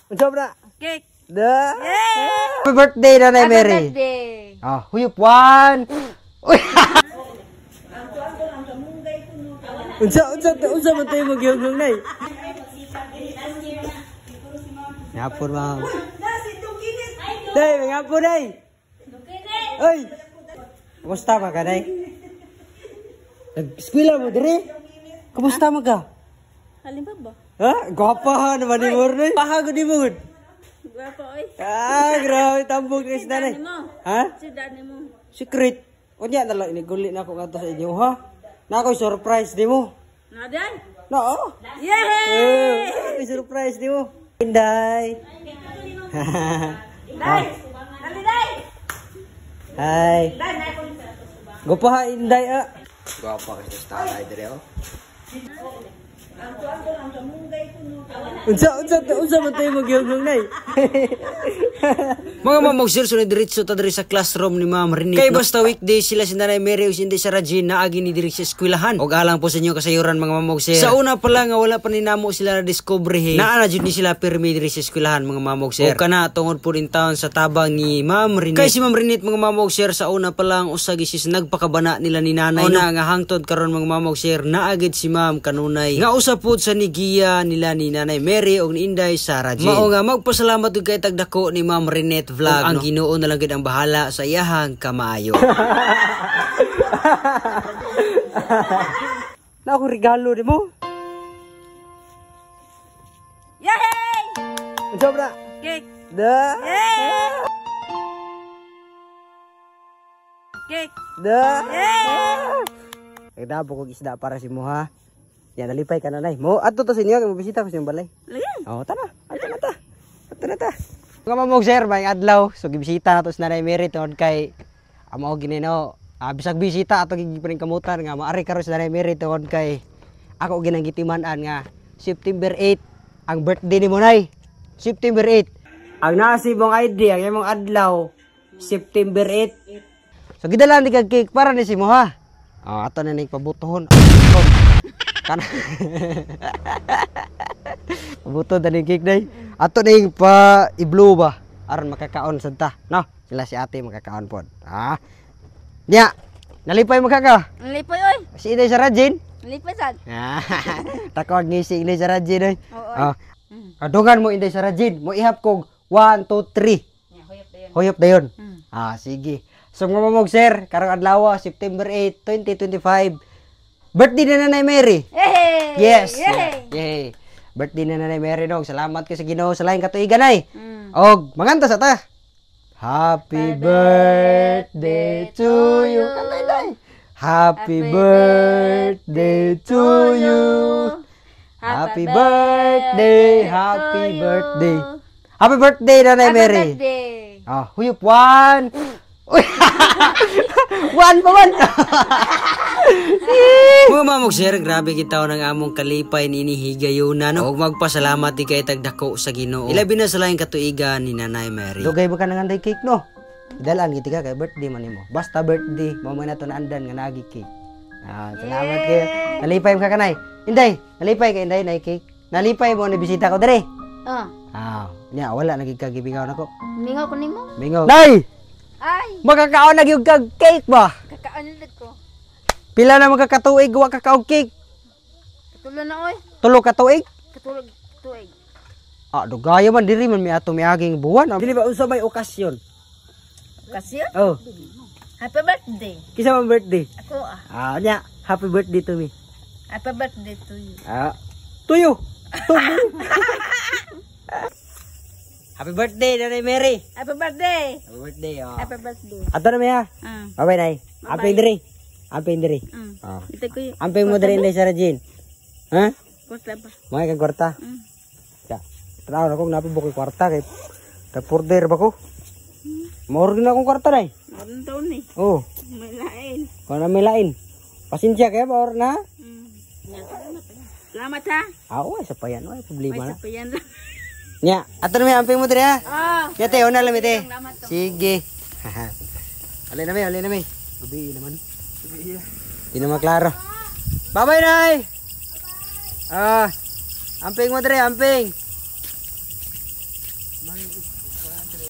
Sobra. Cake. Da. Happy birthday Nanay Mary. Happy birthday. Ah, huyop one. Uy. Unsa man tayo magyugong nay. Ngapon ma'am. Day, ngapon day. Oy. Kumusta ka day? Nag-eskwela mo dire? Kumusta mo ka? Halimbawa ba? Ha? Gwapa naman ni Mornoy. Pahago ni mo. Gwapa oy. Ah, grabe tambog ni nanay. Ha? Sidani mo. Secret. Unya na lang iniguli na ako ngadto sa inyo ha. Na ako surprise nimo. Nadan? No. Yay! Surprise nimo. Inday. Day. Dali day. Hi. Day na ko. Gopa ha Inday ah. Gwapa ka sa style dire oh. Unsa man tayo magyugong nay. Mga mamagsil sunod diretso ta diri sa classroom ni Ma'am Renit. Kay basta weekday sila si Nanay Mary ug si Inday Sara Jean naagi ni diri sa eskwelahan. Og alang po sa inyo kasayuran mga mamagsil. Sa una pa lang nga wala pa ni namo sila na discovery. Naa na jud ni sila pirmi diri sa eskwelahan mga mamagsil. Og kana tungod po din taon sa tabang ni Ma'am Renit. Kay si Ma'am Renit mga mamagsil sa una pa lang usag sis nagpakabana nila ni nanay. Una nga hangtod karon mga mamagsil naagid si Ma'am kanunay. Nga usa pud sa nigiya nila ni Nanay Mary og ni Inday Sara Jean. Mao nga magpasalamat ug kay tagdako ni Ma'am Renit Vlog. Ang Ginoo na lang gid ang bahala sa iyahang kamaayo. Na ako regalo nimo. Yay! Sobra. Cake. Da. Yay! Cake. Da. Yay! Nagdabo ko isda para si mo ha. Yan nalipay ka na nay. Mo adto to sa inyo kay mobisita ko sa imong balay. Lagan. Oh, tara. Adto na ta. Adto na ta. Mga mamog sir, may adlaw. So gibisita nato sa Nanay Mary tungod kay amo gineno. Bisag bisita ato gigiparing kamutan nga maari karon sa Nanay Mary tungod kay ako ginang gitiman-an nga September 8 ang birthday ni mo nay. September 8. Ang nasi mong ID ang imong adlaw September 8. So gidalan di kag cake para ni si mo ha. Ato na ning pabutohon. Kana. Pabuton ta ning cake day. Ato ning pa i-blow ba aron makakaon sad ta, no? Sila si ate makakaon pod. Nya, nalipay mo ka. Nalipay oy. Si Inday Sara Jean. Nalipay sad. Takod ni si Inday Sara Jean. Oo. Adugan mo Inday Sara Jean. Mo ihap kog 1 2 3. Hoyop dayon. Sige. So mga mamog sir, karong adlaw September 8, 2025. Birthday na Nanay Mary. Yay! Yes. Yay! Yay. Birthday na Nanay Mary dong. Salamat ko sa Ginoo sa laing katuigan ay. Og manganta sa ta. Happy birthday to you. Kantay day. Happy birthday to you. Happy birthday, happy birthday. Happy birthday Nanay Mary. Happy birthday. Huyop one. Uy. One pa man. Mga mamog sir, grabe kita ng among kalipay ni inihigayunan no? Og magpasalamat di kay tagdako sa Ginoo. Ilabi na sa laing katuigan ni Nanay Mary. Dugay ba ka nang anday cake no? Dalan giti ka kay birthday man nimo. Basta birthday, mo man nato na andan nga nagi cake. Salamat kayo. Nalipay mo ka kanay. Inday, nalipay kay Inday na cake. Nalipay mo ni bisita ko dire. Nya wala nagigkagibingaw nako. Mingaw ko nimo. Mingaw. Nay! Ay, Magkakaon na gyud kag cake ba? kakaon ulit ko. Pila na magkakatuig wa kakaog cake? Katulo na oy. Tulo ka tuig? Katulog tuig. Dugaya man diri man mi ato miaging buwan. Dili ba unsa may okasyon? Okasyon? Oh, Happy birthday. kisa man birthday? Ako Nya, happy birthday to me. Happy birthday to you. Tuyo. Happy birthday Nanay Mary. Happy birthday. Happy birthday. Happy birthday. Ato na mi ha. Bye-bye nay. Amping diri. Amping diri. Ito ko yun. Amping mo diri Inday Sara Jean. Ha? Kwarta ba? May kag kwarta. Ya. Tanaw na kong napabok yung kwarta kay porder ba ko? Maurog na akong kwarta nay. Maraming taon eh. Oh. May lain. Kung na may lain. Pasensya kaya ba or na? Salamat ha. Isa pa yan. Problema na. May sapayan lang. Nya, ato na may amping mo diri ha. Yate, una lang ite. Salamat to. Sige. Alin na may. Gabi naman. Hindi na maklaro. Bye-bye, Nay! Amping mo dre, amping.